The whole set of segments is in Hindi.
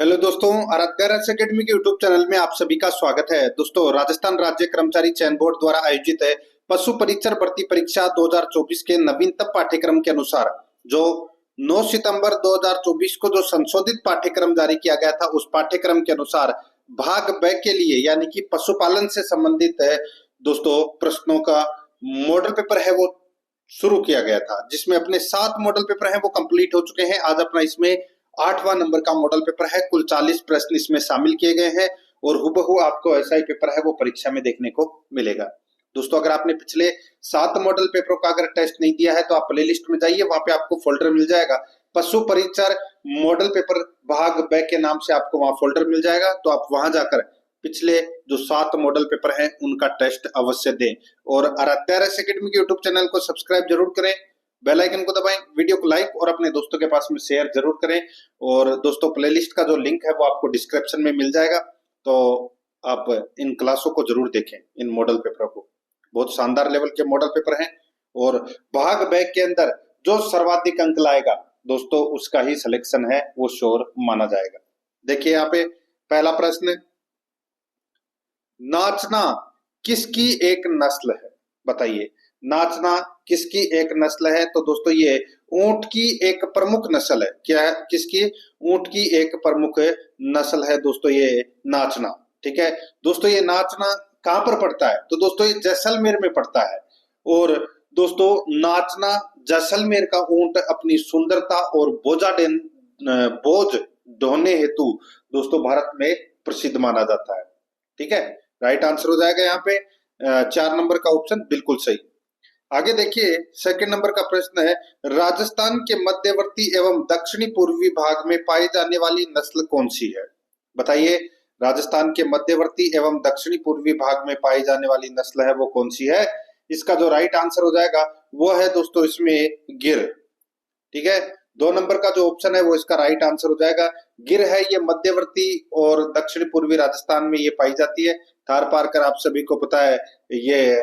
हेलो दोस्तों, आराध्या एकेडमी के यूट्यूब चैनल में आप सभी का स्वागत है। दोस्तों, राजस्थान राज्य कर्मचारी चयन बोर्ड द्वारा आयोजित है पशु परीक्षण भर्ती परीक्षा 2024 के नवीनतम पाठ्यक्रम के अनुसार जो 9 सितंबर 2024 को जो संशोधित पाठ्यक्रम जारी किया गया था, उस पाठ्यक्रम के अनुसार भाग ब के लिए यानी कि पशुपालन से संबंधित है दोस्तों प्रश्नों का मॉडल पेपर है वो शुरू किया गया था, जिसमें अपने 7 मॉडल पेपर हैं वो कंप्लीट हो चुके हैं। आज अपना इसमें 8वां नंबर का मॉडल पेपर है। कुल 40 प्रश्न इसमें शामिल किए गए हैं और हुबहू आपको ऐसा ही पेपर है वो परीक्षा में देखने को मिलेगा। दोस्तों, अगर आपने पिछले 7 मॉडल पेपरों का अगर टेस्ट नहीं दिया है तो आप प्ले लिस्ट में जाइए, वहां पे आपको फोल्डर मिल जाएगा पशु परीक्षण मॉडल पेपर भाग ब के नाम से आपको वहां फोल्डर मिल जाएगा। तो आप वहां जाकर पिछले जो 7 मॉडल पेपर हैं उनका टेस्ट अवश्य दें और आराध्या एकेडमी के यूट्यूब चैनल को सब्सक्राइब जरूर करें, बेल आइकन को दबाएं, वीडियो को लाइक और अपने दोस्तों के पास में शेयर जरूर करें। और दोस्तों, प्लेलिस्ट का जो लिंक है वो आपको डिस्क्रिप्शन में मिल जाएगा, तो आप इन क्लासों को जरूर देखें। इन मॉडल पेपरों को बहुत शानदार लेवल के मॉडल पेपर हैं और भाग ब के अंदर जो सर्वाधिक अंक लाएगा दोस्तों उसका ही सिलेक्शन है वो श्योर माना जाएगा। देखिए यहाँ पे पहला प्रश्न, नाचना किसकी एक नस्ल है? बताइए, नाचना किसकी एक नस्ल है? तो दोस्तों ये ऊंट की एक प्रमुख नस्ल है। क्या है? किसकी? ऊंट की एक प्रमुख नस्ल है दोस्तों ये नाचना। ठीक है दोस्तों, ये नाचना कहां पर पड़ता है? तो दोस्तों ये जैसलमेर में पड़ता है। और दोस्तों नाचना जैसलमेर का ऊंट अपनी सुंदरता और बोझ ढोने हेतु दोस्तों भारत में प्रसिद्ध माना जाता है। ठीक है, राइट आंसर हो जाएगा यहाँ पे 4 नंबर का ऑप्शन बिल्कुल सही। आगे देखिए, सेकंड नंबर का प्रश्न है, राजस्थान के मध्यवर्ती एवं दक्षिणी पूर्वी भाग में पाई जाने वाली नस्ल कौन सी है? बताइए, राजस्थान के मध्यवर्ती एवं दक्षिणी पूर्वी भाग में पाई जाने वाली नस्ल है वो कौन सी है? इसका जो राइट आंसर हो जाएगा वो है दोस्तों इसमें गिर। ठीक है, 2 नंबर का जो ऑप्शन है वो इसका राइट आंसर हो जाएगा। गिर है ये मध्यवर्ती और दक्षिण पूर्वी राजस्थान में ये पाई जाती है। थार पारकर आप सभी को पता है ये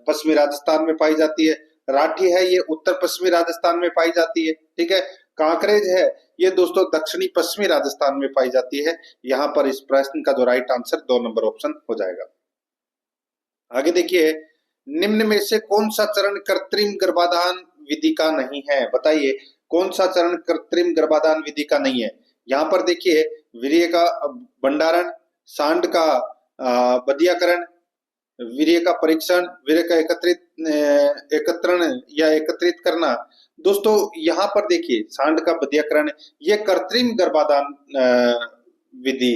पश्चिमी राजस्थान में पाई जाती है। राठी है ये उत्तर पश्चिमी राजस्थान में पाई जाती है। ठीक है, कांकरेज है ये दोस्तों दक्षिणी पश्चिमी राजस्थान में पाई जाती है। यहाँ पर इस प्रश्न का जो राइट आंसर 2 नंबर ऑप्शन हो जाएगा। आगे देखिए, निम्न में से कौन सा चरण कृत्रिम गर्भाधान विधि का नहीं है? बताइए, कौन सा चरण कृत्रिम गर्भाधान विधि का नहीं है? यहाँ पर देखिए, वीर्य का भंडारण, सांड का बधियाकरण, वीर्य का परीक्षण, वीर्य का एकत्रण या एकत्रित करना। दोस्तों यहाँ पर देखिए, सांड का बधियाकरण ये कृत्रिम गर्भाधान विधि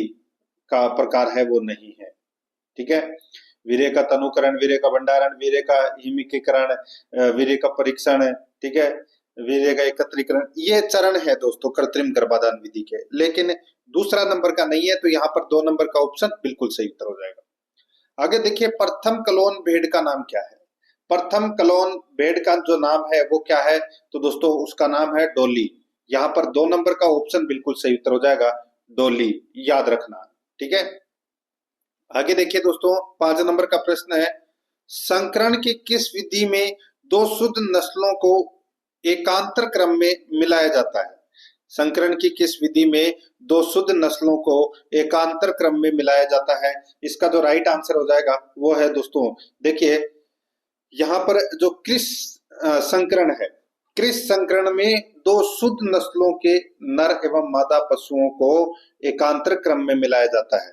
का प्रकार है वो नहीं है। ठीक है, वीर्य का तनुकरण, वीर्य का भंडारण, वीर्य का हिमिकीकरण, वीर्य का परीक्षण, ठीक है, वीर्य का एकत्रीकरण, ये चरण है दोस्तों कृत्रिम गर्भाधान विधि के, लेकिन दूसरा नंबर का नहीं है। तो यहाँ पर 2 नंबर का ऑप्शन बिल्कुल सही उत्तर हो जाएगा। आगे देखिए, प्रथम कलोन भेड़ का नाम क्या है? प्रथम कलोन भेड़ का जो नाम है वो क्या है? तो दोस्तों उसका नाम है डोली। यहाँ पर 2 नंबर का ऑप्शन बिल्कुल सही उत्तर हो जाएगा, डोली, याद रखना। ठीक है, आगे देखिए दोस्तों, 5 नंबर का प्रश्न है, संकरण की किस विधि में 2 शुद्ध नस्लों को एकांतर क्रम में मिलाया जाता है? संकरण की किस विधि में 2 शुद्ध नस्लों को एकांतर क्रम में मिलाया जाता है? इसका जो राइट आंसर हो जाएगा वो है दोस्तों, देखिए यहाँ पर जो क्रिस संकरण है, क्रिस संकरण में 2 शुद्ध नस्लों के नर एवं मादा पशुओं को एकांतर क्रम में मिलाया जाता है।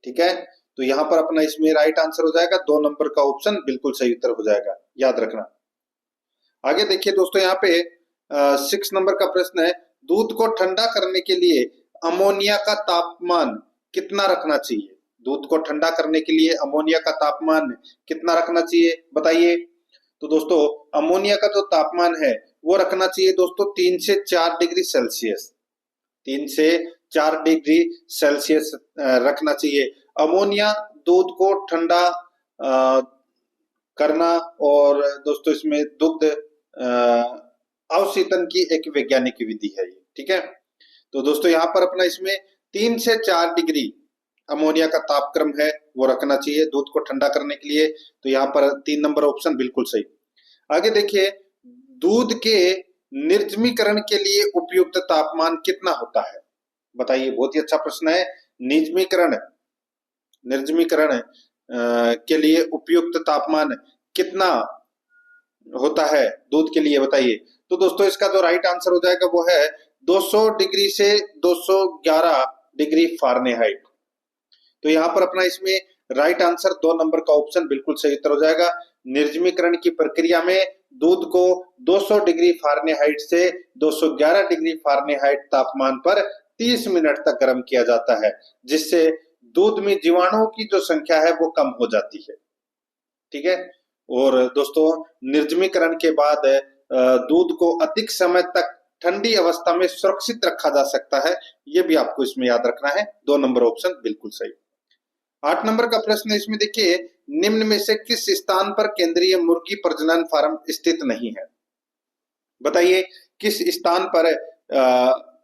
ठीक है, तो यहाँ पर अपना इसमें राइट आंसर हो जाएगा 2 नंबर का ऑप्शन बिल्कुल सही उत्तर हो जाएगा, याद रखना। आगे देखिए दोस्तों, यहाँ पे 6 नंबर का प्रश्न है, दूध को ठंडा करने के लिए अमोनिया का तापमान कितना रखना चाहिए? दूध को ठंडा करने के लिए अमोनिया का तापमान कितना रखना चाहिए? बताइए। तो दोस्तों अमोनिया का जो तापमान है वो रखना चाहिए दोस्तों 3 से 4 डिग्री सेल्सियस। 3 से 4 डिग्री सेल्सियस रखना चाहिए। अमोनिया दूध को ठंडा करना और दोस्तों इसमें दुग्ध अवशीतन की एक वैज्ञानिक विधि है ये। ठीक है, तो दोस्तों यहाँ पर अपना इसमें 3 से 4 डिग्री अमोनिया का तापक्रम है वो रखना चाहिए दूध को ठंडा करने के लिए। तो यहाँ पर 3 नंबर ऑप्शन बिल्कुल सही। आगे देखिए, दूध के निर्जमीकरण के लिए उपयुक्त तापमान कितना होता है? बताइए। बताइए, बहुत ही अच्छा प्रश्न है। निर्जमीकरण निर्जमीकरण के लिए उपयुक्त तापमान कितना होता है दूध के लिए, बताइए। तो दोस्तों इसका जो राइट आंसर हो जाएगा वो है 200 डिग्री से 211 डिग्री फ़ारेनहाइट। तो यहाँ पर अपना इसमें राइट आंसर 2 नंबर का ऑप्शन बिल्कुल सही उत्तर हो जाएगा। निर्जमीकरण की प्रक्रिया में दूध को 200 डिग्री फ़ारेनहाइट से 211 डिग्री फ़ारेनहाइट तापमान पर 30 मिनट तक गर्म किया जाता है, जिससे दूध में जीवाणुओं की जो संख्या है वो कम हो जाती है। ठीक है। और दोस्तों निर्जमीकरण के बाद दूध को अधिक समय तक ठंडी अवस्था में सुरक्षित रखा जा सकता है, ये भी आपको इसमें याद रखना है। 2 नंबर ऑप्शन बिल्कुल सही। 8 नंबर का प्रश्न इसमें देखिए, निम्न में से किस स्थान पर केंद्रीय मुर्गी प्रजनन फार्म स्थित नहीं है, बताइए किस स्थान पर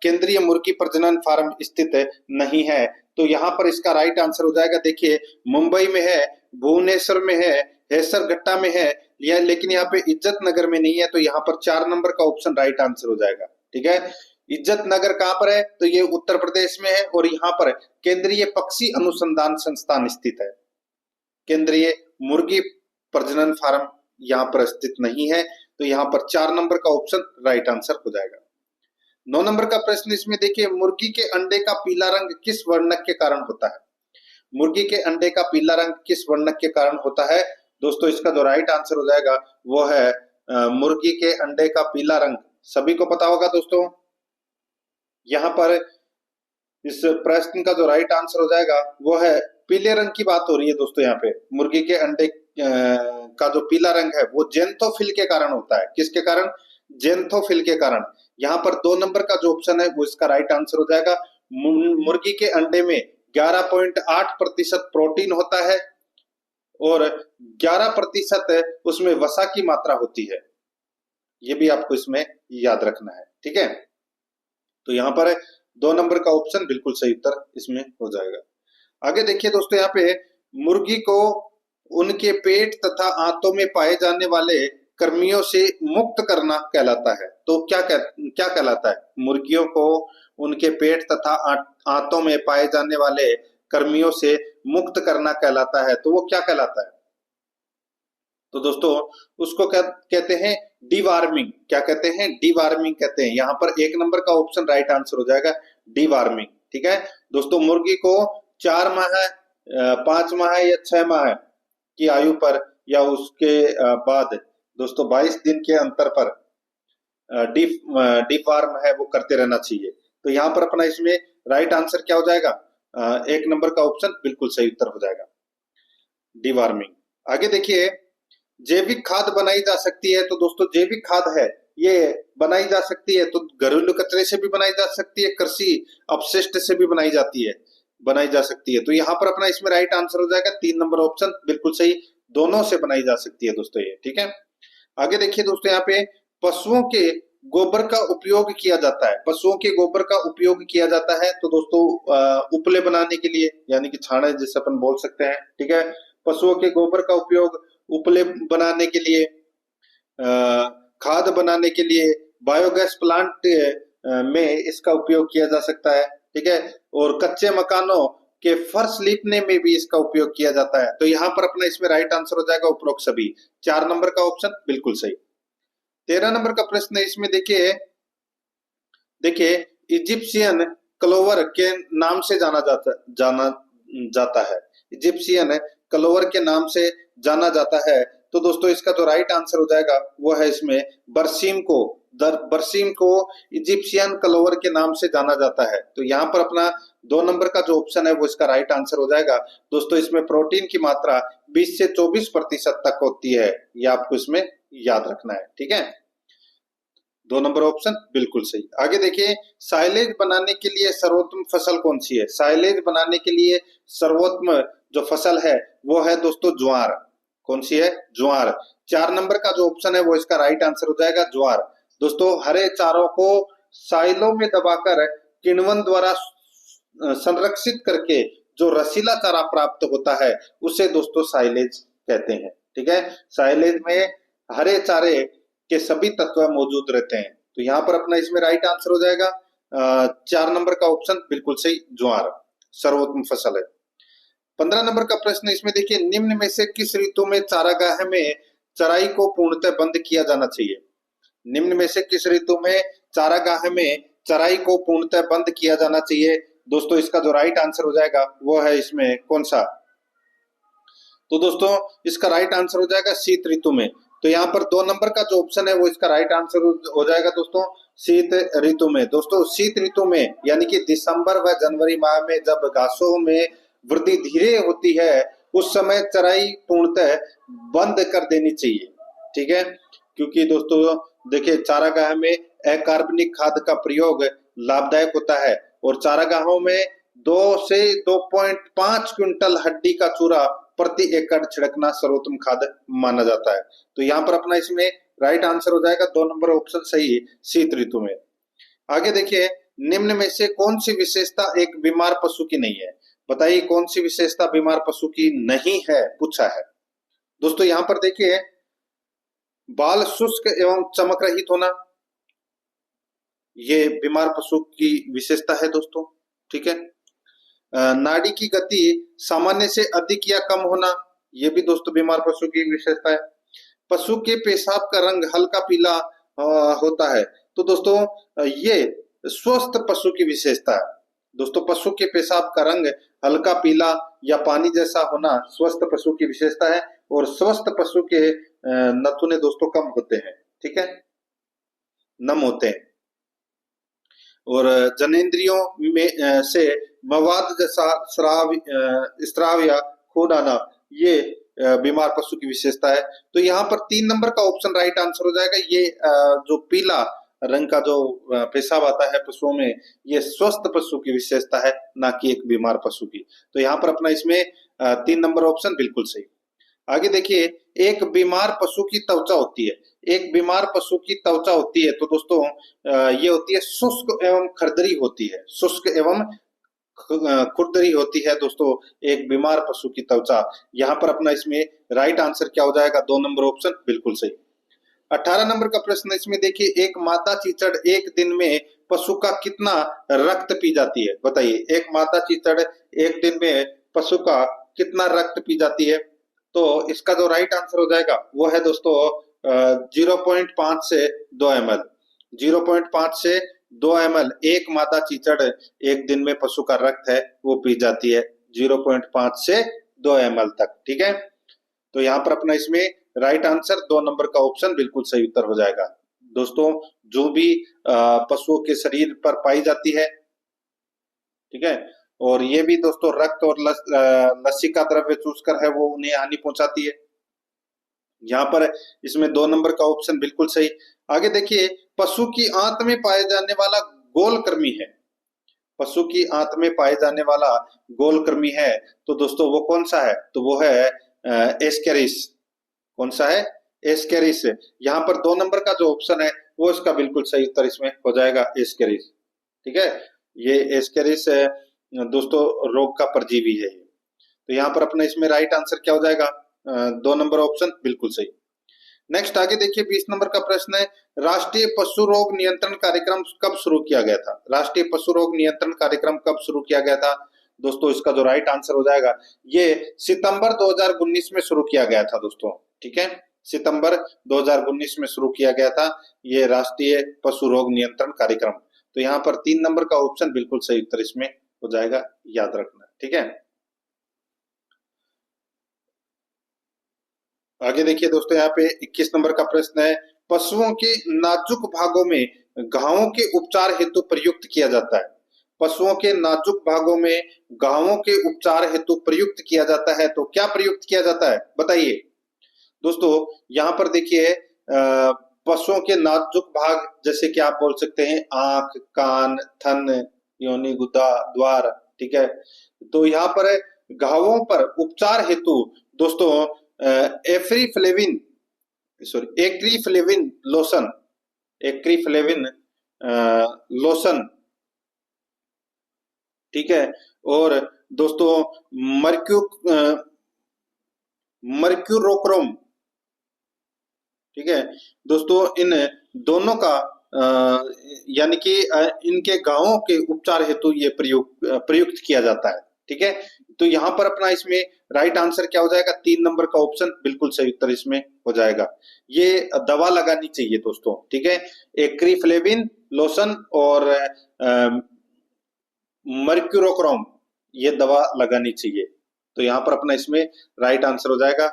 केंद्रीय मुर्गी प्रजनन फार्म स्थित नहीं है। तो यहाँ पर इसका राइट आंसर हो जाएगा, देखिए मुंबई में है, भुवनेश्वर में है, हेसरघट्टा में है, यह लेकिन यहाँ पे इज्जत नगर में नहीं है। तो यहाँ पर 4 नंबर का ऑप्शन राइट आंसर हो जाएगा। ठीक है। इज्जत नगर कहाँ पर है, तो ये उत्तर प्रदेश में है, और यहाँ पर केंद्रीय पक्षी अनुसंधान संस्थान स्थित है। केंद्रीय मुर्गी प्रजनन फार्म यहाँ पर स्थित नहीं है। तो यहाँ पर 4 नंबर का ऑप्शन राइट आंसर हो जाएगा। 9 नंबर का प्रश्न इसमें देखिए, मुर्गी के अंडे का पीला रंग किस वर्णक के कारण होता है। मुर्गी के अंडे का पीला रंग किस वर्णक के कारण होता है। दोस्तों इसका जो राइट आंसर हो जाएगा वो है मुर्गी के अंडे का पीला रंग, सभी को पता होगा दोस्तों। यहाँ पर इस प्रश्न का जो राइट आंसर हो जाएगा वो है पीले रंग की बात हो रही है दोस्तों। यहाँ पे मुर्गी के अंडे का जो पीला रंग है वो जेंथोफिल के कारण होता है। किसके कारण, जेंथोफिल के कारण। यहाँ पर 2 नंबर का जो ऑप्शन है वो इसका राइट आंसर हो जाएगा। मुर्गी के अंडे में 11.8% प्रोटीन होता है और 11% उसमें वसा की मात्रा होती है, ये भी आपको इसमें याद रखना है। ठीक है। तो यहाँ पर 2 नंबर का ऑप्शन बिल्कुल सही उत्तर इसमें हो जाएगा। आगे देखिए दोस्तों, यहाँ पे मुर्गी को उनके पेट तथा आंतों में पाए जाने वाले कृमियों से मुक्त करना कहलाता है। तो क्या कहलाता है, मुर्गियों को उनके पेट तथा आंतों में पाए जाने वाले कृमियों से मुक्त करना कहलाता है। तो वो क्या कहलाता है, तो दोस्तों उसको क्या कहते हैं, डीवार्मिंग। क्या कहते हैं, डीवार्मिंग कहते हैं। यहाँ पर 1 नंबर का ऑप्शन राइट आंसर हो जाएगा, डीवार्मिंग। ठीक है दोस्तों, मुर्गी को 4 माह 5 माह या 6 माह की आयु पर या उसके बाद दोस्तों 22 दिन के अंतर पर डीवार्म है वो करते रहना चाहिए। तो यहाँ पर अपना इसमें राइट आंसर क्या हो जाएगा, 1 नंबर का ऑप्शन बिल्कुल सही उत्तर हो जाएगा, डीवार्मिंग। आगे देखिए, जैविक खाद बनाई जा सकती है। तो दोस्तों जैविक खाद है ये बनाई जा सकती है, तो घरेलू कचरे से भी बनाई जा सकती है, कृषि अपशिष्ट से भी बनाई जा सकती है। तो यहाँ पर अपना इसमें राइट आंसर हो जाएगा 3 नंबर ऑप्शन बिल्कुल सही, दोनों से बनाई जा सकती है दोस्तों ये। ठीक है। आगे देखिए दोस्तों, यहाँ पे पशुओं के गोबर का उपयोग किया जाता है। पशुओं के गोबर का उपयोग किया जाता है तो दोस्तों उपले बनाने के लिए, यानी कि छाने जिसे अपन बोल सकते हैं। ठीक है। पशुओं के गोबर का उपयोग उपले बनाने के लिए, खाद बनाने के लिए, बायोगैस प्लांट में इसका उपयोग किया जा सकता है। ठीक है। और कच्चे मकानों के फर्श लीपने में भी इसका उपयोग किया जाता है। तो यहाँ पर अपना इसमें राइट आंसर हो जाएगा उपरोक्त सभी, 4 नंबर का ऑप्शन बिल्कुल सही। 13 नंबर का प्रश्न है इसमें देखिए इजिप्शियन क्लोवर के नाम से जाना जाता है। इजिप्शियन क्लोवर के नाम से जाना जाता है। तो दोस्तों इसका जो राइट आंसर हो जाएगा वो है इसमें बरसीम को इजिप्शियन क्लोवर के नाम से जाना जाता है। तो यहाँ पर अपना 2 नंबर का जो ऑप्शन है वो इसका राइट आंसर हो जाएगा। दोस्तों इसमें प्रोटीन की मात्रा 20 से 24% तक होती है, ये आपको इसमें याद रखना है। ठीक है। 2 नंबर ऑप्शन बिल्कुल सही। आगे देखिए, साइलेज बनाने के लिए सर्वोत्तम फसल कौन सी है। साइलेज बनाने के लिए सर्वोत्तम जो फसल है वो है दोस्तों ज्वार। कौन सी है, ज्वार। 4 नंबर का जो ऑप्शन है वो इसका राइट आंसर हो जाएगा, ज्वार। दोस्तों हरे चारों को साइलों में दबाकर किण्वन द्वारा संरक्षित करके जो रसीला चारा प्राप्त होता है उसे दोस्तों साइलेज कहते हैं। ठीक है। साइलेज में हरे चारे के सभी तत्व मौजूद रहते हैं। तो यहाँ पर अपना इसमें राइट आंसर हो जाएगा 4 नंबर का ऑप्शन बिल्कुल सही, ज्वार सर्वोत्तम फसल है। 15 नंबर का प्रश्न इसमें देखिए, निम्न में से किस ऋतु में चारागाह में चराई को पूर्णतः बंद किया जाना चाहिए? निम्न में से किस ऋतु में चारागाह में चराई को पूर्णतः बंद किया जाना चाहिए? दोस्तों इसका जो राइट आंसर हो जाएगा वो है इसमें कौन सा? तो दोस्तों इसका राइट आंसर हो जाएगा शीत ऋतु में। तो यहाँ पर 2 नंबर का जो ऑप्शन है वो इसका राइट आंसर हो जाएगा दोस्तों, शीत ऋतु में। दोस्तों शीत ऋतु में यानी कि दिसंबर व जनवरी माह में जब घासों में वृद्धि धीरे होती है उस समय चराई पूर्णतः बंद कर देनी चाहिए, ठीक है। क्योंकि दोस्तों देखिए चारागाह में अकार्बनिक खाद का प्रयोग लाभदायक होता है और चारागाहों में 2 से 2.5 क्विंटल हड्डी का चूरा प्रति एकड़ छिड़कना सर्वोत्तम खाद माना जाता है। तो यहाँ पर अपना इसमें राइट आंसर हो जाएगा 2 नंबर ऑप्शन सही है, शीत ऋतु में। आगे देखिए, निम्न में से कौन सी विशेषता एक बीमार पशु की नहीं है? बताइए कौन सी विशेषता बीमार पशु की नहीं है, पूछा है। दोस्तों यहाँ पर देखिए, बाल शुष्क एवं चमक रहित होना, ये बीमार पशु की विशेषता है दोस्तों, ठीक है। नाड़ी की गति सामान्य से अधिक या कम होना, ये भी दोस्तों बीमार पशु की विशेषता है। पशु के पेशाब का रंग हल्का पीला होता है, तो दोस्तों ये स्वस्थ पशु की विशेषता है। दोस्तों पशु के पेशाब का रंग हल्का पीला या पानी जैसा होना स्वस्थ पशु की विशेषता है और स्वस्थ पशु के नथुने दोस्तों कम होते हैं, ठीक है, नम होते हैं। और जनेंद्रियों में से मवाद जैसा स्राव या खून आना, ये बीमार पशु की विशेषता है। तो यहाँ पर 3 नंबर का ऑप्शन राइट आंसर हो जाएगा। ये जो पीला रंग का जो पेशाब आता है पशुओं में, ये स्वस्थ पशु की विशेषता है, ना कि एक बीमार पशु की। तो यहाँ पर अपना इसमें 3 नंबर ऑप्शन बिल्कुल सही। आगे देखिए, एक बीमार पशु की त्वचा होती है, एक बीमार पशु की त्वचा होती है, तो दोस्तों ये होती है शुष्क एवं खरदरी होती है, शुष्क एवं खुरदरी होती है दोस्तों एक बीमार पशु की त्वचा। यहाँ पर अपना इसमें राइट आंसर क्या हो जाएगा? 2 नंबर ऑप्शन बिल्कुल सही। 18 नंबर का प्रश्न इसमें देखिए, एक मादा चीचड़ एक दिन में पशु का कितना रक्त पी जाती है? बताइए, एक मादा चीचड़ एक दिन में पशु का कितना रक्त पी जाती है? तो इसका जो राइट आंसर हो जाएगा वो है दोस्तों 0.5 से 2 ml। 0.5 से 2 ml एक मादा चीचड़ एक दिन में पशु का रक्त है वो पी जाती है, 0.5 से 2 ml तक, ठीक है। तो यहाँ पर अपना इसमें राइट आंसर 2 नंबर का ऑप्शन बिल्कुल सही उत्तर हो जाएगा। दोस्तों जो भी पशुओं के शरीर पर पाई जाती है, ठीक है, और ये भी दोस्तों रक्त और लस्सी का द्रव्य चूसकर है वो उन्हें हानि पहुंचाती है। यहाँ पर इसमें 2 नंबर का ऑप्शन बिल्कुल सही। आगे देखिए, पशु की आंत में पाए जाने वाला गोल कृमि है, पशु की आंत में पाए जाने वाला गोल कृमि है, तो दोस्तों वो कौन सा है? तो वो है एस्केरिस। कौन सा है? एस्केरिस। यहाँ पर 2 नंबर का जो ऑप्शन है वो इसका बिल्कुल सही उत्तर इसमें हो जाएगा, एस्केरिस, ठीक है। ये एस्केरिस दोस्तों रोग का परजीवी है। तो यहाँ पर अपना इसमें राइट आंसर क्या हो जाएगा? 2 नंबर ऑप्शन बिल्कुल सही। नेक्स्ट आगे देखिए, 20 नंबर का प्रश्न है, राष्ट्रीय पशु रोग नियंत्रण कार्यक्रम कब शुरू किया गया था? राष्ट्रीय पशु रोग नियंत्रण कार्यक्रम कब शुरू किया गया था? दोस्तों इसका जो राइट आंसर हो जाएगा, ये सितंबर 2019 में शुरू किया गया था दोस्तों, ठीक है, सितंबर 2019 में शुरू किया गया था ये राष्ट्रीय पशु रोग नियंत्रण कार्यक्रम। तो यहाँ पर 3 नंबर का ऑप्शन बिल्कुल सही उत्तर इसमें हो जाएगा, याद रखना, ठीक है। आगे देखिए दोस्तों, यहाँ पे 21 नंबर का प्रश्न है, पशुओं के नाजुक भागों में घावों के उपचार हेतु प्रयुक्त किया जाता है। पशुओं के नाजुक भागों में घावों के उपचार हेतु प्रयुक्त किया जाता है, तो क्या प्रयुक्त किया जाता है बताइए? दोस्तों यहाँ पर देखिए, पशुओं के नाजुक भाग जैसे कि आप बोल सकते हैं आंख, कान, थन, योनि, गुदा, द्वार, ठीक है। तो यहाँ पर घावों पर उपचार हेतु दोस्तों एफ्रीफ्लेविन एक्रीफ्लेविन लोशन, एक्रीफ्लेविन लोशन, ठीक है, और दोस्तों मर्क्यूरोक्रोम, ठीक है। दोस्तों इन दोनों का यानी कि इनके गांवों के उपचार हेतु ये प्रयुक्त किया जाता है। ठीक है, तो यहाँ पर अपना इसमें राइट आंसर क्या हो जाएगा, 3 नंबर का ऑप्शन बिल्कुल सही उत्तर इसमें हो जाएगा। ये दवा लगानी चाहिए दोस्तों। ठीक है, एक्रीफ्लेविन लोशन और मर्क्यूरोक्रोम, ये दवा लगानी चाहिए। तो यहाँ पर अपना इसमें राइट आंसर हो जाएगा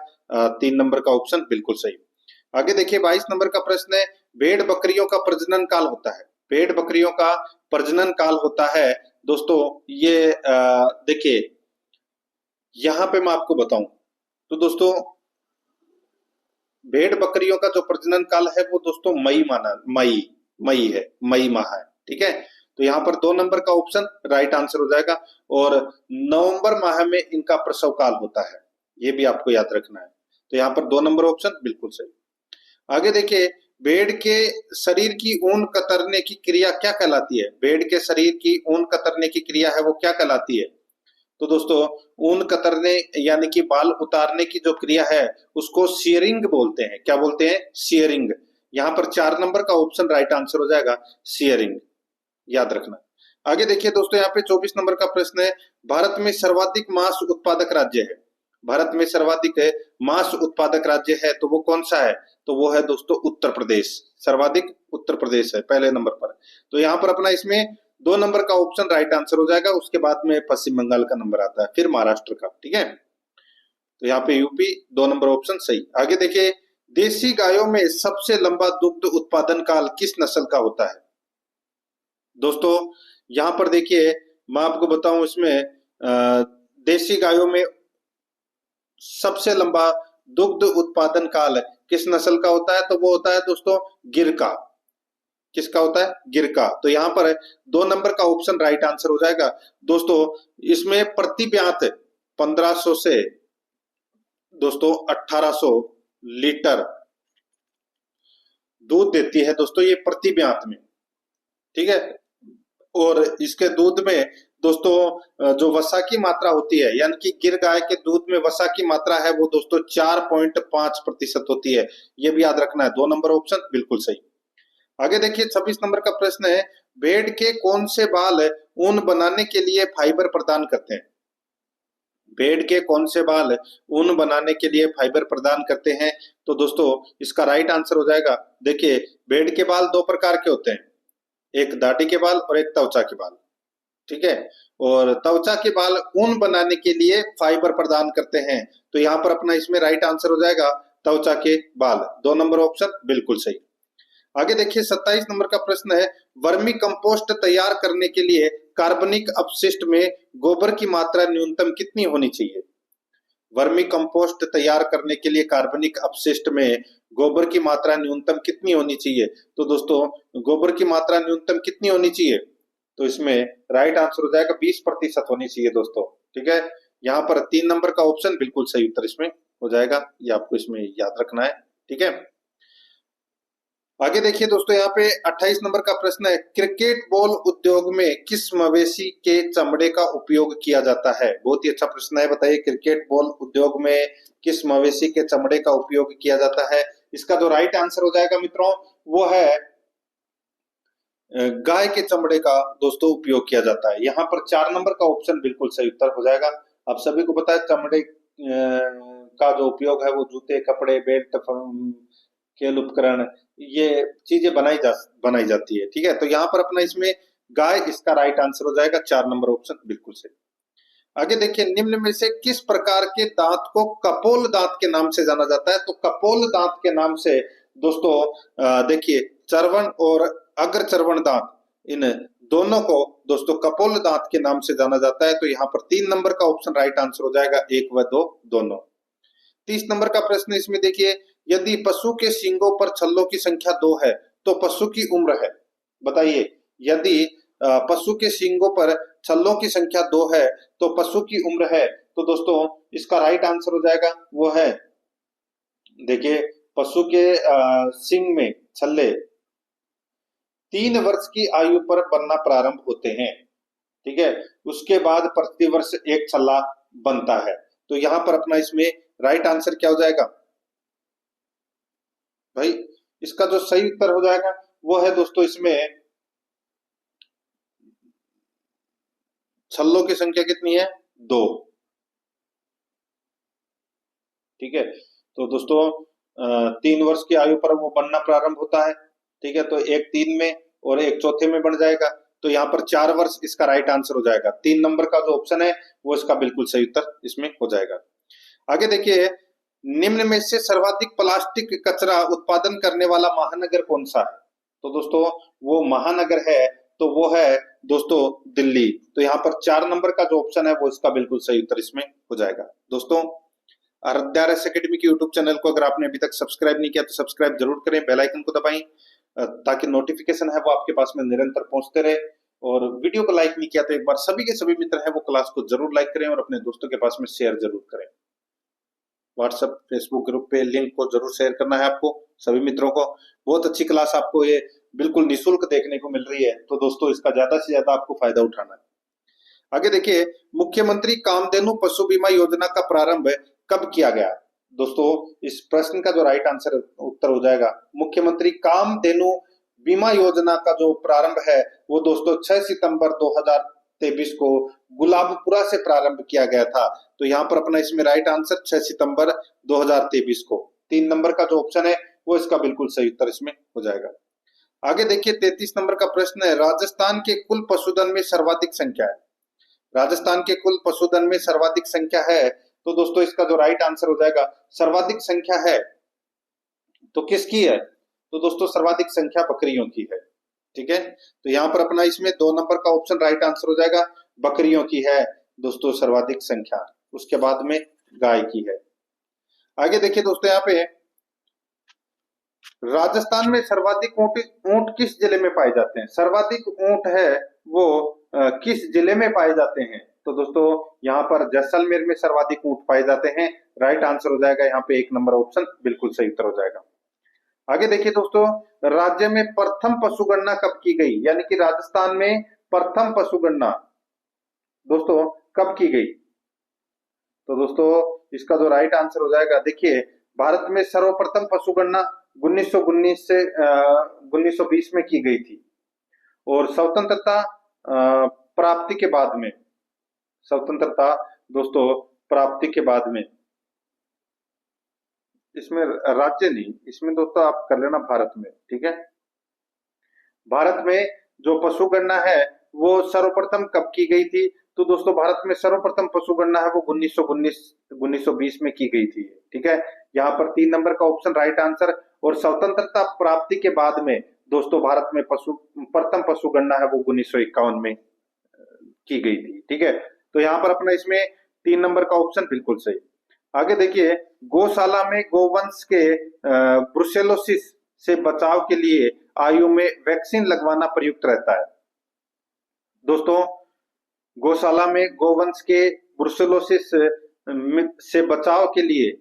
3 नंबर का ऑप्शन बिल्कुल सही। आगे देखिए 22 नंबर का प्रश्न है, भेड़ बकरियों का प्रजनन काल होता है। भेड़ बकरियों का प्रजनन काल होता है दोस्तों, ये देखिए यहाँ पे मैं आपको बताऊं तो दोस्तों, भेड़ बकरियों का जो प्रजनन काल है वो दोस्तों मई है, मई माह है। ठीक है, तो यहाँ पर 2 नंबर का ऑप्शन राइट आंसर हो जाएगा। और नवंबर माह में इनका प्रसव काल होता है, ये भी आपको याद रखना है। तो यहाँ पर 2 नंबर ऑप्शन बिल्कुल सही। आगे देखिए, भेड़ के शरीर की ऊन कतरने की क्रिया क्या कहलाती है। भेड़ के शरीर की ऊन कतरने की क्रिया है वो क्या कहलाती है। तो दोस्तों, ऊन कतरने यानी कि बाल उतारने की जो क्रिया है उसको शियरिंग बोलते हैं। क्या बोलते हैं, शियरिंग। यहाँ पर 4 नंबर का ऑप्शन राइट आंसर हो जाएगा, शियरिंग, याद रखना। आगे देखिए दोस्तों, यहाँ पे 24 नंबर का प्रश्न है, भारत में सर्वाधिक मांस उत्पादक राज्य है। भारत में सर्वाधिक मांस उत्पादक राज्य है तो वो कौन सा है, तो वो है दोस्तों उत्तर प्रदेश। सर्वाधिक उत्तर प्रदेश है पहले नंबर पर। तो यहाँ पर अपना इसमें 2 नंबर का ऑप्शन राइट आंसर हो जाएगा। उसके बाद में पश्चिम बंगाल का नंबर आता है, फिर महाराष्ट्र का। ठीक है, तो यहाँ पे यूपी 2 नंबर ऑप्शन सही। आगे देखिए, देसी गायों में सबसे लंबा दुग्ध उत्पादन काल किस नस्ल का होता है। दोस्तों यहाँ पर देखिए मैं आपको बताऊं, इसमें देसी गायों में सबसे लंबा दुग्ध उत्पादन काल किस नस्ल का होता है, तो वो होता है दोस्तों गिर का। किसका होता है, गिर का। तो यहाँ पर 2 नंबर का ऑप्शन राइट आंसर हो जाएगा। दोस्तों इसमें प्रति ब्यात 1500 से दोस्तों 1800 लीटर दूध देती है दोस्तों, ये प्रति ब्यात में। ठीक है, और इसके दूध में दोस्तों जो वसा की मात्रा होती है, यानी कि गिर गाय के दूध में वसा की मात्रा है वो दोस्तों 4.5% होती है। ये भी याद रखना है। 2 नंबर ऑप्शन बिल्कुल सही। आगे देखिए 26 नंबर का प्रश्न है, भेड़ के कौन से बाल ऊन बनाने के लिए फाइबर प्रदान करते हैं। भेड़ के कौन से बाल ऊन बनाने के लिए फाइबर प्रदान करते हैं, तो दोस्तों इसका राइट आंसर हो जाएगा। देखिए भेड़ के बाल 2 प्रकार के होते हैं, एक दाढ़ी के बाल और एक त्वचा के बाल। ठीक है, और त्वचा के बाल ऊन बनाने के लिए फाइबर प्रदान करते हैं। तो यहाँ पर अपना इसमें राइट आंसर हो जाएगा त्वचा के बाल। 2 नंबर ऑप्शन बिल्कुल सही। आगे देखिए 27 नंबर का प्रश्न है, वर्मी कंपोस्ट तैयार करने के लिए कार्बनिक अपशिष्ट में गोबर की मात्रा न्यूनतम कितनी होनी चाहिए। वर्मी कंपोस्ट तैयार करने के लिए कार्बनिक अपशिष्ट में गोबर की मात्रा न्यूनतम कितनी होनी चाहिए, तो दोस्तों गोबर की मात्रा न्यूनतम कितनी होनी चाहिए, तो इसमें राइट आंसर हो जाएगा 20% होनी चाहिए दोस्तों। ठीक है, यहाँ पर 3 नंबर का ऑप्शन बिल्कुल सही उत्तर इसमें हो जाएगा, ये आपको इसमें याद रखना है। ठीक है, आगे देखिए दोस्तों, यहाँ पे 28 नंबर का प्रश्न है, क्रिकेट बॉल उद्योग में किस मवेशी के चमड़े का उपयोग किया जाता है। बहुत ही अच्छा प्रश्न है, बताइए क्रिकेट बॉल उद्योग में किस मवेशी के चमड़े का उपयोग किया जाता है। इसका जो राइट आंसर हो जाएगा मित्रों वो है गाय के चमड़े का दोस्तों उपयोग किया जाता है। यहाँ पर 4 नंबर का ऑप्शन बिल्कुल सही उत्तर हो जाएगा। आप सभी को पता है चमड़े का जो उपयोग है वो जूते, कपड़े, बेल्ट, खेल उपकरण, ये चीजें बनाई जाती है। ठीक है, तो यहाँ पर अपना इसमें गाय इसका राइट आंसर हो जाएगा। 4 नंबर ऑप्शन बिल्कुल सही। आगे देखिए, निम्न में से किस प्रकार के दांत को कपोल दांत के नाम से जाना जाता है। तो कपोल दांत के नाम से दोस्तों देखिए चर्वण और अग्र चर्वण दांत, इन दोनों को दोस्तों कपोल दांत के नाम से जाना जाता है। तो यहाँ पर 3 नंबर का ऑप्शन राइट आंसर हो जाएगा, 1 व 2 दोनों। 30 नंबर का प्रश्न इसमें देखिए, यदि पशु के सींगों पर छल्लों की संख्या 2 है तो पशु की उम्र है। बताइए, यदि पशु के सींगों पर छल्लों की संख्या 2 है तो पशु की उम्र है, तो दोस्तों इसका राइट आंसर हो जाएगा वो है, देखिए पशु के सींग में छल्ले 3 वर्ष की आयु पर बनना प्रारंभ होते हैं। ठीक है, उसके बाद प्रति वर्ष 1 छल्ला बनता है। तो यहाँ पर अपना इसमें राइट आंसर क्या हो जाएगा भाई, इसका जो सही उत्तर हो जाएगा वो है दोस्तों इसमें छल्लों की संख्या कितनी है? 2। ठीक है, तो दोस्तों 3 वर्ष की आयु पर वो बनना प्रारंभ होता है। ठीक है, तो एक 3 में और एक चौथे में बन जाएगा। तो यहाँ पर 4 वर्ष इसका राइट आंसर हो जाएगा। 3 नंबर का जो ऑप्शन है वो इसका बिल्कुल सही उत्तर इसमें हो जाएगा। आगे देखिए, निम्न में से सर्वाधिक प्लास्टिक कचरा उत्पादन करने वाला महानगर कौन सा है? तो दोस्तों वो महानगर है तो वो है दोस्तों दिल्ली। तो यहाँ पर 4 नंबर का जो ऑप्शन है वो इसका बिल्कुल सही उत्तर इसमें हो जाएगा। दोस्तों आराध्या एकेडमी के यूट्यूब चैनल को अगर आपने अभी तक सब्सक्राइब नहीं किया तो सब्सक्राइब जरूर करें, बेल आइकन को दबाएं ताकि नोटिफिकेशन है वो आपके पास में निरंतर पहुंचते रहे। और वीडियो को लाइक नहीं किया तो एक बार सभी के सभी मित्र हैं वो क्लास को जरूर लाइक करें और अपने दोस्तों के पास में शेयर जरूर करें। व्हाट्सएप फेसबुक ग्रुप पे लिंक को जरूर शेयर करना है आपको सभी मित्रों को। बहुत अच्छी क्लास आपको ये बिल्कुल निःशुल्क देखने को मिल रही है, तो दोस्तों इसका ज्यादा से ज्यादा आपको फायदा उठाना है। आगे देखिए, मुख्यमंत्री कामधेनु पशु बीमा योजना का प्रारंभ कब किया गया? दोस्तों इस प्रश्न का जो राइट आंसर उत्तर हो जाएगा मुख्यमंत्री कामधेनु बीमा योजना का जो प्रारंभ है वो दोस्तों 6 सितंबर 2023 को गुलाबपुरा से प्रारंभ किया गया था। तो यहाँ पर अपना इसमें राइट आंसर 6 सितंबर 2023 को। 3 नंबर का जो ऑप्शन है वो इसका बिल्कुल सही उत्तर इसमें हो जाएगा। आगे देखिए 33 नंबर का प्रश्न है, राजस्थान के कुल पशुधन में सर्वाधिक संख्या है। राजस्थान के कुल पशुधन में सर्वाधिक संख्या है तो दोस्तों इसका जो राइट आंसर हो जाएगा सर्वाधिक संख्या है तो किसकी है? तो दोस्तों सर्वाधिक संख्या बकरियों की है। ठीक है, तो यहाँ पर अपना इसमें 2 नंबर का ऑप्शन राइट आंसर हो जाएगा, बकरियों की है दोस्तों सर्वाधिक संख्या, उसके बाद में गाय की है। आगे देखिए दोस्तों, यहाँ पे राजस्थान में सर्वाधिक ऊंट किस जिले में पाए जाते हैं? सर्वाधिक ऊंट है वो किस जिले में पाए जाते हैं? तो दोस्तों यहाँ पर जैसलमेर में सर्वाधिक ऊंट पाए जाते हैं। राइट आंसर हो जाएगा यहाँ पे 1 नंबर ऑप्शन बिल्कुल सही उत्तर हो जाएगा। आगे देखिए दोस्तों, राज्य में प्रथम पशुगणना कब की गई? यानी कि राजस्थान में प्रथम पशुगणना दोस्तों कब की गई? तो दोस्तों इसका जो राइट आंसर हो जाएगा, देखिए भारत में सर्वप्रथम पशुगणना 1919 से 1920 में की गई थी और स्वतंत्रता प्राप्ति के बाद में, स्वतंत्रता दोस्तों प्राप्ति के बाद में, इसमें राज्य नहीं, इसमें दोस्तों आप कर लेना भारत में। ठीक है, भारत में जो पशुगणना है वो सर्वप्रथम कब की गई थी? तो दोस्तों भारत में सर्वप्रथम पशुगणना है वो 1920 में की गई थी। ठीक है, यहाँ पर 3 नंबर का ऑप्शन राइट आंसर। और स्वतंत्रता प्राप्ति के बाद में दोस्तों भारत में प्रथम पशुगणना है वो 1951 में की गई थी। ठीक है, तो यहाँ पर अपना इसमें 3 नंबर का ऑप्शन बिल्कुल सही। आगे देखिए, गौशाला में गोवंश के ब्रुसेलोसिस से बचाव के लिए आयु में वैक्सीन लगवाना प्रयुक्त रहता है। दोस्तों गौशाला में गोवंश के ब्रुसेलोसिस से बचाव के लिए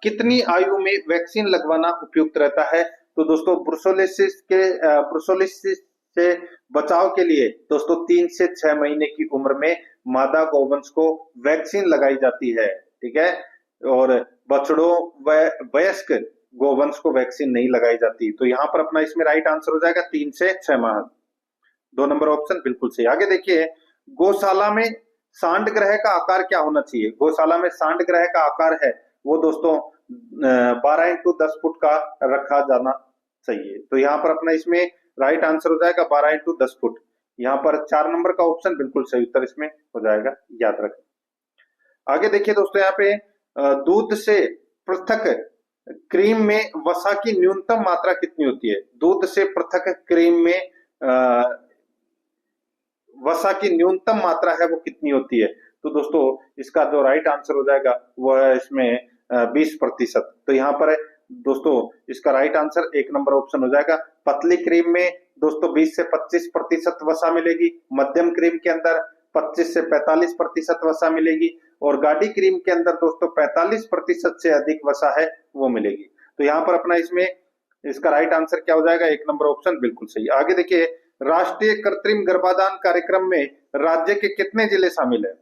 कितनी आयु में वैक्सीन लगवाना उपयुक्त रहता है? तो दोस्तों ब्रुसेलोसिस से बचाव के लिए दोस्तों 3 से 6 महीने की उम्र में मादा गोवंश को वैक्सीन लगाई जाती है। ठीक है, और बछड़ों व वयस्क गोवंश को वैक्सीन नहीं लगाई जाती। तो यहाँ पर अपना इसमें राइट आंसर हो जाएगा 3 से 6 माह। 2 नंबर ऑप्शन बिल्कुल सही। आगे देखिए, गौशाला में सांड ग्रह का आकार क्या होना चाहिए? गौशाला में सांड ग्रह का आकार है वो दोस्तों 12 × 10 फुट का रखा जाना चाहिए। तो यहाँ पर अपना इसमें राइट आंसर हो जाएगा 12 × 10 फुट। यहाँ पर 4 नंबर का ऑप्शन बिल्कुल सही उत्तर इसमें हो जाएगा, याद रखें। आगे देखिए दोस्तों, यहाँ पे दूध से पृथक क्रीम में वसा की न्यूनतम मात्रा कितनी होती है? दूध से पृथक क्रीम में वसा की न्यूनतम मात्रा है वो कितनी होती है? तो दोस्तों इसका जो राइट आंसर हो जाएगा वो है इसमें 20%। तो यहाँ पर दोस्तों इसका राइट आंसर 1 नंबर ऑप्शन हो जाएगा। पतली क्रीम में दोस्तों 20 से 25% वसा मिलेगी, मध्यम क्रीम के अंदर 25 से 45% वसा मिलेगी और गाढ़ी क्रीम के अंदर दोस्तों 45% से अधिक वसा है वो मिलेगी। तो यहाँ पर अपना इसमें इसका राइट आंसर क्या हो जाएगा? 1 नंबर ऑप्शन बिल्कुल सही। आगे देखिए, राष्ट्रीय कृत्रिम गर्भाधान कार्यक्रम में राज्य के कितने जिले शामिल है?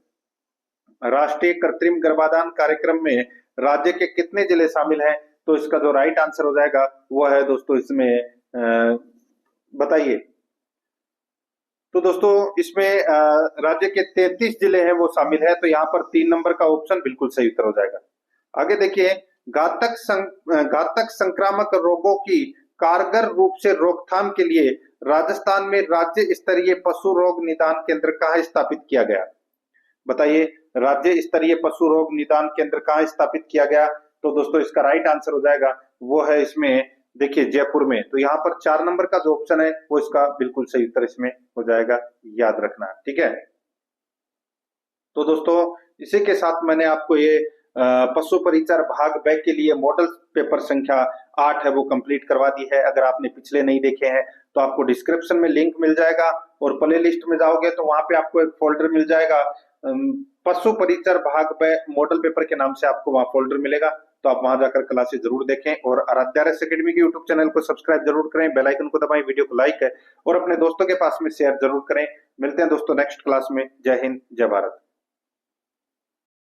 राष्ट्रीय कृत्रिम गर्भाधान कार्यक्रम में राज्य के कितने जिले शामिल हैं? तो इसका जो राइट आंसर हो जाएगा वो है दोस्तों इसमें बताइए। तो दोस्तों इसमें राज्य के 33 जिले हैं वो शामिल है, तो यहाँ पर 3 नंबर का ऑप्शन बिल्कुल सही उत्तर हो जाएगा। आगे देखिए, घातक संक्रामक रोगों की कारगर रूप से रोकथाम के लिए राजस्थान में राज्य स्तरीय पशु रोग निदान केंद्र कहाँ स्थापित किया गया? बताइए, राज्य स्तरीय पशु रोग निदान केंद्र कहाँ स्थापित किया गया? तो दोस्तों इसका राइट आंसर हो जाएगा, वो है इसमें देखिए जयपुर में। तो यहाँ पर 4 नंबर का जो ऑप्शन है वो इसका बिल्कुल सही उत्तर इसमें हो जाएगा, याद रखना, ठीक है। तो दोस्तों इसी के साथ मैंने आपको ये पशु परिचर भाग ब के लिए मॉडल पेपर संख्या 8 है वो कंप्लीट करवा दी है। अगर आपने पिछले नहीं देखे हैं तो आपको डिस्क्रिप्शन में लिंक मिल जाएगा, और प्ले लिस्ट में जाओगे तो वहां पे आपको एक फोल्डर मिल जाएगा, पशु परिचर भाग ब मॉडल पेपर के नाम से आपको वहां फोल्डर मिलेगा। तो आप वहां जाकर क्लासेस जरूर देखें, और आराध्या RS एकेडमी के यूट्यूब चैनल को सब्सक्राइब जरूर करें, बेल आइकन को दबाएं, वीडियो को लाइक है और अपने दोस्तों के पास में शेयर जरूर करें। मिलते हैं दोस्तों नेक्स्ट क्लास में। जय हिंद, जय भारत।